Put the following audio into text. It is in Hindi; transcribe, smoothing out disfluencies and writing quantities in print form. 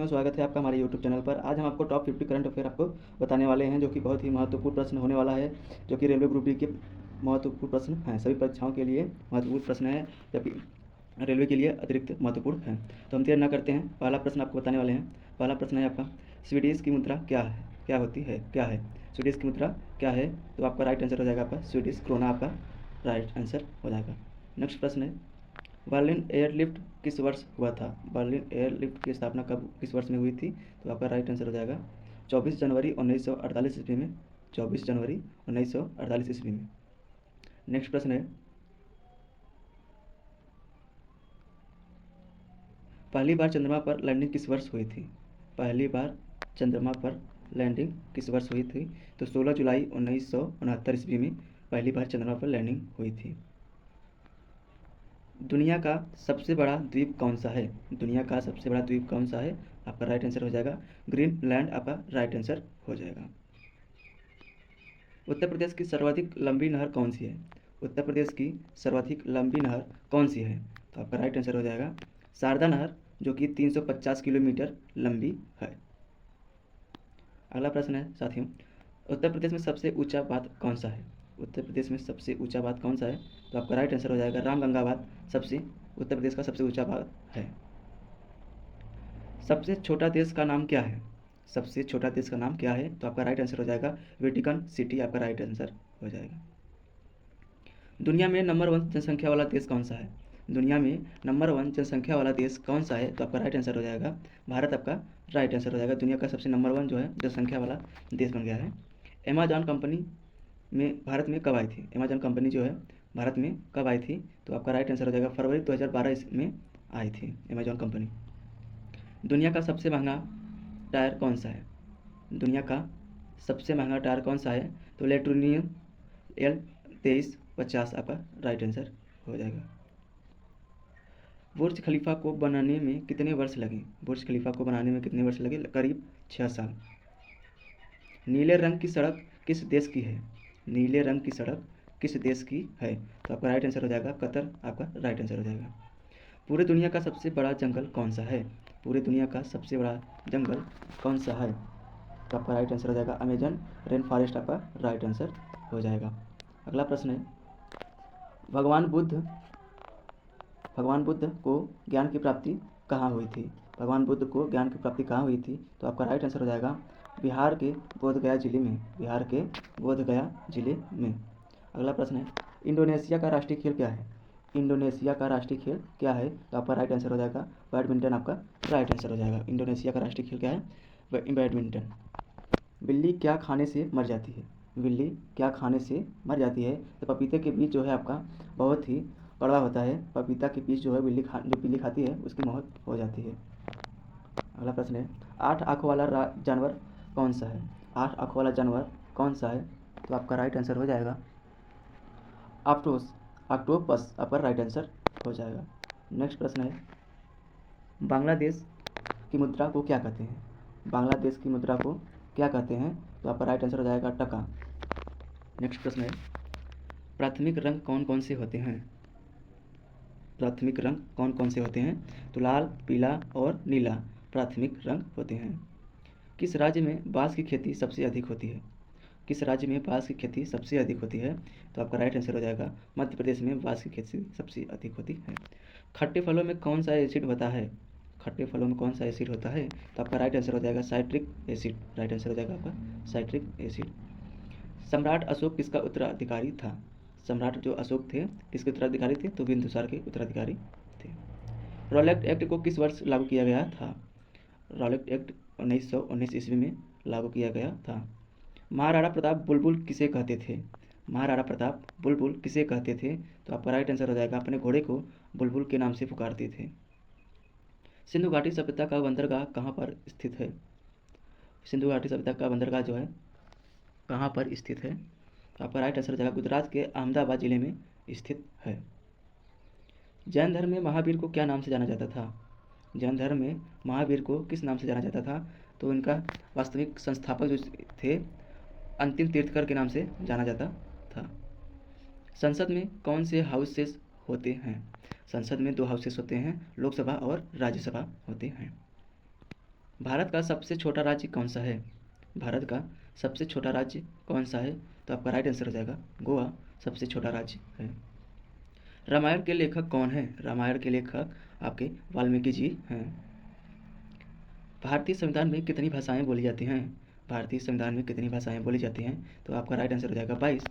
स्वागत है आपका हमारे यूट्यूब चैनल पर। आज हम आपको टॉप 50 करंट अफेयर आपको बताने वाले हैं, जो कि बहुत ही महत्वपूर्ण प्रश्न होने वाला है, जो कि रेलवे ग्रुप डी के महत्वपूर्ण प्रश्न हैं। सभी परीक्षाओं के लिए महत्वपूर्ण प्रश्न है, जबकि रेलवे के लिए अतिरिक्त महत्वपूर्ण है। तो हम देर न करते हैं, पहला प्रश्न आपको बताने वाले हैं। पहला प्रश्न है आपका, स्वीडिश की मुद्रा क्या है, क्या होती है, क्या है स्वीडिश की मुद्रा क्या है? तो आपका राइट आंसर हो जाएगा आपका स्वीडिश क्रोना, आपका राइट आंसर हो जाएगा। नेक्स्ट प्रश्न है, बर्लिन एयरलिफ्ट किस वर्ष हुआ था? बर्लिन एयरलिफ्ट की स्थापना कब, किस वर्ष में हुई थी? तो आपका राइट आंसर हो जाएगा 24 जनवरी 1948 ईस्वी में। 24 जनवरी 1948 ईस्वी में। नेक्स्ट प्रश्न है, पहली बार चंद्रमा पर लैंडिंग किस वर्ष हुई थी? पहली बार चंद्रमा पर लैंडिंग किस वर्ष हुई थी? तो 16 जुलाई 1969 ईस्वी में पहली बार चंद्रमा पर लैंडिंग हुई थी। दुनिया का सबसे बड़ा द्वीप कौन सा है? दुनिया का सबसे बड़ा द्वीप कौन सा है? आपका राइट आंसर हो जाएगा ग्रीनलैंड, आपका राइट आंसर हो जाएगा। उत्तर प्रदेश की सर्वाधिक लंबी नहर कौन सी है? उत्तर प्रदेश की सर्वाधिक लंबी नहर कौन सी है? तो आपका राइट आंसर हो जाएगा शारदा नहर, जो कि 350 किलोमीटर लंबी है। अगला प्रश्न है साथियों, उत्तर प्रदेश में सबसे ऊंचा बांध कौन सा है? उत्तर प्रदेश में सबसे ऊंचा बांध कौन सा है? तो आपका राइट आंसर हो जाएगा रामगंगा बांध, सबसे उत्तर प्रदेश का सबसे ऊंचा बांध है। सबसे छोटा देश का नाम क्या है? सबसे छोटा देश का नाम क्या है? तो आपका राइट आंसर हो जाएगा वेटिकन सिटी, आपका राइट आंसर हो जाएगा। दुनिया में नंबर 1 जनसंख्या वाला देश कौन सा है? दुनिया में नंबर 1 जनसंख्या वाला देश कौन सा है? तो आपका राइट आंसर हो जाएगा भारत, आपका राइट आंसर हो जाएगा। दुनिया का सबसे नंबर 1 जो है जनसंख्या वाला देश बन गया है। अमेजॉन कंपनी में भारत में कब आई थी? अमेजॉन कंपनी जो है भारत में कब आई थी? तो आपका राइट आंसर हो जाएगा फरवरी 2012 में आई थी अमेजॉन कंपनी। दुनिया का सबसे महंगा टायर कौन सा है? दुनिया का सबसे महंगा टायर कौन सा है? तो लेट्रोनियम L2350 आपका राइट आंसर हो जाएगा। बुर्ज खलीफा को बनाने में कितने वर्ष लगे? बुर्ज खलीफा को बनाने में कितने वर्ष लगे? करीब 6 साल। नीले रंग की सड़क किस देश की है? नीले रंग की सड़क किस देश की है? तो आपका राइट आंसर हो जाएगा कतर, आपका राइट आंसर हो जाएगा। पूरे दुनिया का सबसे बड़ा जंगल कौन सा है? पूरे दुनिया का सबसे बड़ा जंगल कौन सा है? तो आपका राइट आंसर हो जाएगा अमेजन रेन फॉरेस्ट, आपका राइट आंसर हो जाएगा। अगला प्रश्न है, भगवान बुद्ध को ज्ञान की प्राप्ति कहाँ हुई थी? भगवान बुद्ध को ज्ञान की प्राप्ति कहाँ हुई थी? तो आपका राइट आंसर हो जाएगा बिहार के बोधगया जिले में, बिहार के बोधगया जिले में। अगला प्रश्न है, इंडोनेशिया का राष्ट्रीय खेल क्या है? इंडोनेशिया का राष्ट्रीय खेल क्या है? तो आपका राइट आंसर हो जाएगा बैडमिंटन, आपका राइट आंसर हो जाएगा। इंडोनेशिया का राष्ट्रीय खेल क्या है? बैडमिंटन। बिल्ली क्या खाने से मर जाती है? बिल्ली क्या खाने से मर जाती है? तो पपीते के बीज जो है आपका बहुत ही कड़वा होता है। पपीता के बीज जो है जो बिल्ली खाती है उसकी मौत हो जाती है। अगला प्रश्न है, 8 आँखों वाला जानवर कौन सा है? 8 आँखों वाला जानवर कौन सा है? तो आपका राइट आंसर हो जाएगा ऑक्टोपस, आपका राइट आंसर हो जाएगा। नेक्स्ट प्रश्न है, बांग्लादेश की मुद्रा को क्या कहते हैं? बांग्लादेश की मुद्रा को क्या कहते हैं? तो आपका राइट आंसर हो जाएगा टका। नेक्स्ट प्रश्न है, प्राथमिक रंग कौन कौन से होते हैं? प्राथमिक रंग कौन कौन से होते हैं? तो लाल, पीला और नीला प्राथमिक रंग होते हैं। किस राज्य में बांस की खेती सबसे अधिक होती है? किस राज्य में बांस की खेती सबसे अधिक होती है? तो आपका राइट आंसर हो जाएगा मध्य प्रदेश में बांस की खेती सबसे अधिक होती है। खट्टे फलों में कौन सा एसिड होता है? खट्टे फलों में कौन सा एसिड होता है? तो आपका राइट आंसर हो जाएगा साइट्रिक एसिड, राइट आंसर हो जाएगा आपका साइट्रिक एसिड। सम्राट अशोक किसका उत्तराधिकारी था? सम्राट जो अशोक थे किसके उत्तराधिकारी थे? तो बिंदुसार के उत्तराधिकारी थे। रॉलेट एक्ट को किस वर्ष लागू किया गया था? रॉलेट एक्ट 1919 ईस्वी में लागू किया गया था। महाराणा प्रताप बुलबुल किसे कहते थे? महाराणा प्रताप बुलबुल किसे कहते थे? तो आपका राइट आंसर हो जाएगा अपने घोड़े को बुलबुल के नाम से पुकारते थे। सिंधु घाटी सभ्यता का बंदरगाह कहाँ पर स्थित है? सिंधु घाटी सभ्यता का बंदरगाह जो है कहाँ पर स्थित है? तो आपका राइट आंसर हो जाएगा गुजरात के अहमदाबाद जिले में स्थित है। जैन धर्म में महावीर को क्या नाम से जाना जाता था? जैन धर्म में महावीर को किस नाम से जाना जाता था? तो इनका वास्तविक संस्थापक जो थे अंतिम तीर्थकर के नाम से जाना जाता था। संसद में कौन से हाउसेस होते हैं? संसद में 2 हाउसेस होते हैं, लोकसभा और राज्यसभा होते हैं। भारत का सबसे छोटा राज्य कौन सा है? भारत का सबसे छोटा राज्य कौन सा है? तो आपका राइट आंसर हो जाएगा गोवा सबसे छोटा राज्य है। रामायण के लेखक कौन है? रामायण के लेखक आपके वाल्मीकि जी हैं। भारतीय संविधान में कितनी भाषाएं बोली जाती हैं? भारतीय संविधान में कितनी भाषाएं बोली जाती हैं? तो आपका राइट आंसर हो जाएगा 22